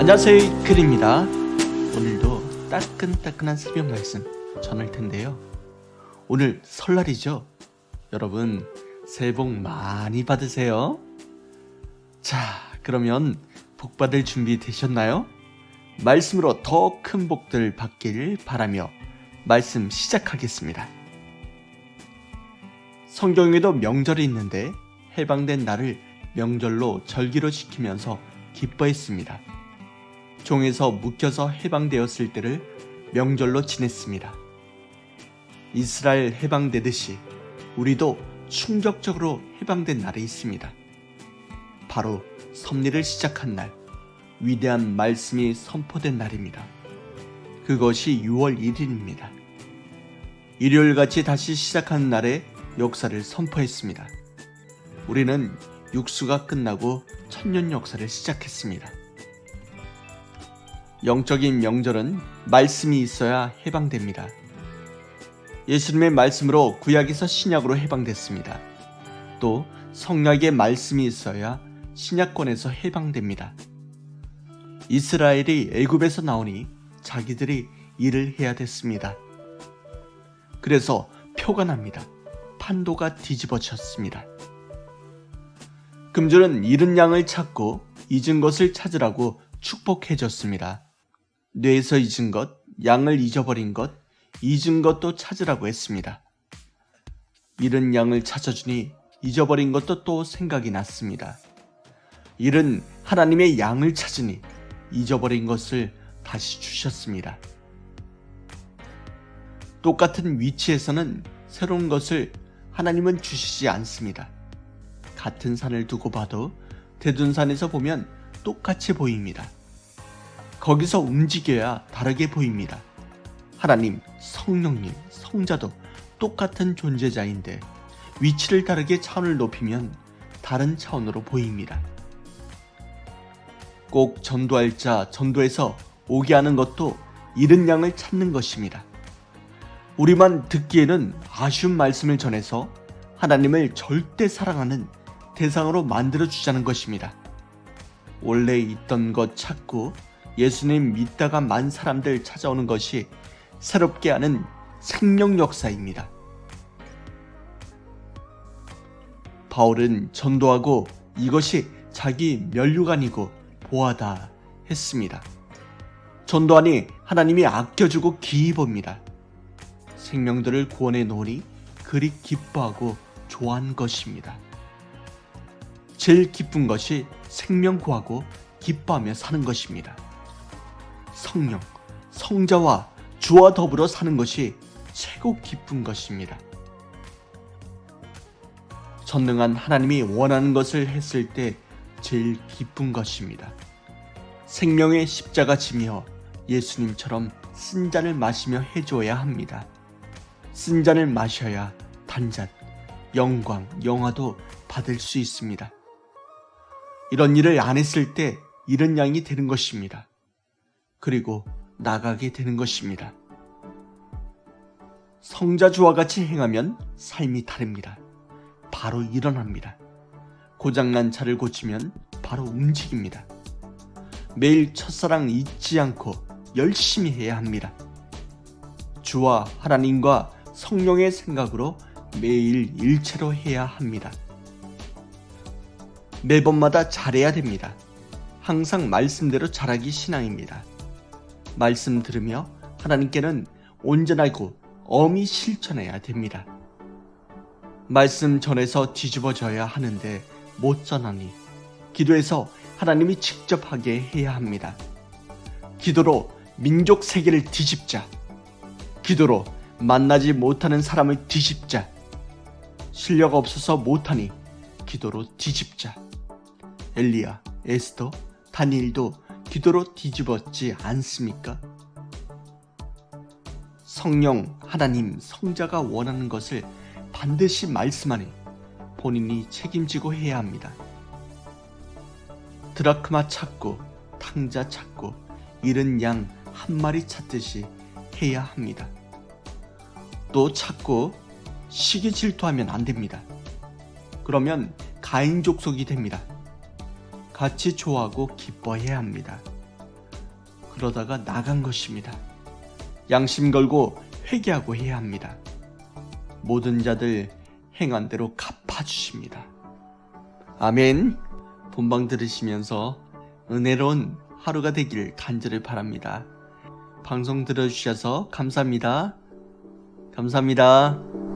안녕하세요, 글입니다. 오늘도 따끈따끈한 새벽 말씀 전할 텐데요. 오늘 설날이죠. 여러분 새해 복 많이 받으세요. 자, 그러면 복 받을 준비 되셨나요? 말씀으로 더 큰 복들 받길 바라며 말씀 시작하겠습니다. 성경에도 명절이 있는데 해방된 날을 명절로 절기로 지키면서 기뻐했습니다. 종에서 묶여서 해방되었을 때를 명절로 지냈습니다. 이스라엘 해방되듯이 우리도 충격적으로 해방된 날이 있습니다. 바로 섭리를 시작한 날, 위대한 말씀이 선포된 날입니다. 그것이 6월 1일입니다. 일요일같이 다시 시작하는 날에 역사를 선포했습니다. 우리는 육수가 끝나고 천년 역사를 시작했습니다. 영적인 명절은 말씀이 있어야 해방됩니다. 예수님의 말씀으로 구약에서 신약으로 해방됐습니다. 또 성약의 말씀이 있어야 신약권에서 해방됩니다. 이스라엘이 애굽에서 나오니 자기들이 일을 해야 됐습니다. 그래서 표가 납니다. 판도가 뒤집어졌습니다. 금주는 잃은 양을 찾고 잊은 것을 찾으라고 축복해줬습니다. 뇌에서 잊은 것, 양을 잊어버린 것, 잊은 것도 찾으라고 했습니다. 잃은 양을 찾아주니 잊어버린 것도 또 생각이 났습니다. 잃은 하나님의 양을 찾으니 잊어버린 것을 다시 주셨습니다. 똑같은 위치에서는 새로운 것을 하나님은 주시지 않습니다. 같은 산을 두고 봐도 대둔산에서 보면 똑같이 보입니다. 거기서 움직여야 다르게 보입니다. 하나님, 성령님, 성자도 똑같은 존재자인데 위치를 다르게 차원을 높이면 다른 차원으로 보입니다. 꼭 전도할 자 전도에서 오게 하는 것도 잃은 양을 찾는 것입니다. 우리만 듣기에는 아쉬운 말씀을 전해서 하나님을 절대 사랑하는 대상으로 만들어주자는 것입니다. 원래 있던 것 찾고 예수님 믿다가 만 사람들 찾아오는 것이 새롭게 하는 생명 역사입니다. 바울은 전도하고 이것이 자기 면류관이고 보하다 했습니다. 전도하니 하나님이 아껴주고 기이 봅니다. 생명들을 구원해 놓으니 그리 기뻐하고 좋아한 것입니다. 제일 기쁜 것이 생명 구하고 기뻐하며 사는 것입니다. 성령, 성자와 주와 더불어 사는 것이 최고 기쁜 것입니다. 전능한 하나님이 원하는 것을 했을 때 제일 기쁜 것입니다. 생명의 십자가 지며 예수님처럼 쓴 잔을 마시며 해줘야 합니다. 쓴 잔을 마셔야 단잔, 영광, 영화도 받을 수 있습니다. 이런 일을 안 했을 때 잃은 양이 되는 것입니다. 그리고 나가게 되는 것입니다. 성자주와 같이 행하면 삶이 다릅니다. 바로 일어납니다. 고장난 차를 고치면 바로 움직입니다. 매일 첫사랑 잊지 않고 열심히 해야 합니다. 주와 하나님과 성령의 생각으로 매일 일체로 해야 합니다. 매번마다 잘해야 됩니다. 항상 말씀대로 잘하기 신앙입니다. 말씀 들으며 하나님께는 온전하고 엄히 실천해야 됩니다. 말씀 전해서 뒤집어져야 하는데 못 전하니 기도해서 하나님이 직접 하게 해야 합니다. 기도로 민족 세계를 뒤집자. 기도로 만나지 못하는 사람을 뒤집자. 실력 없어서 못하니 기도로 뒤집자. 엘리야, 에스더, 다니엘도 기도로 뒤집었지 않습니까? 성령, 하나님, 성자가 원하는 것을 반드시 말씀하니 본인이 책임지고 해야 합니다. 드라크마 찾고 탕자 찾고 잃은 양 한 마리 찾듯이 해야 합니다. 또 찾고 시기 질투하면 안 됩니다. 그러면 가인 족속이 됩니다. 같이 좋아하고 기뻐해야 합니다. 그러다가 나간 것입니다. 양심 걸고 회개하고 해야 합니다. 모든 자들 행한 대로 갚아주십니다. 아멘. 본방 들으시면서 은혜로운 하루가 되길 간절히 바랍니다. 방송 들어주셔서 감사합니다. 감사합니다.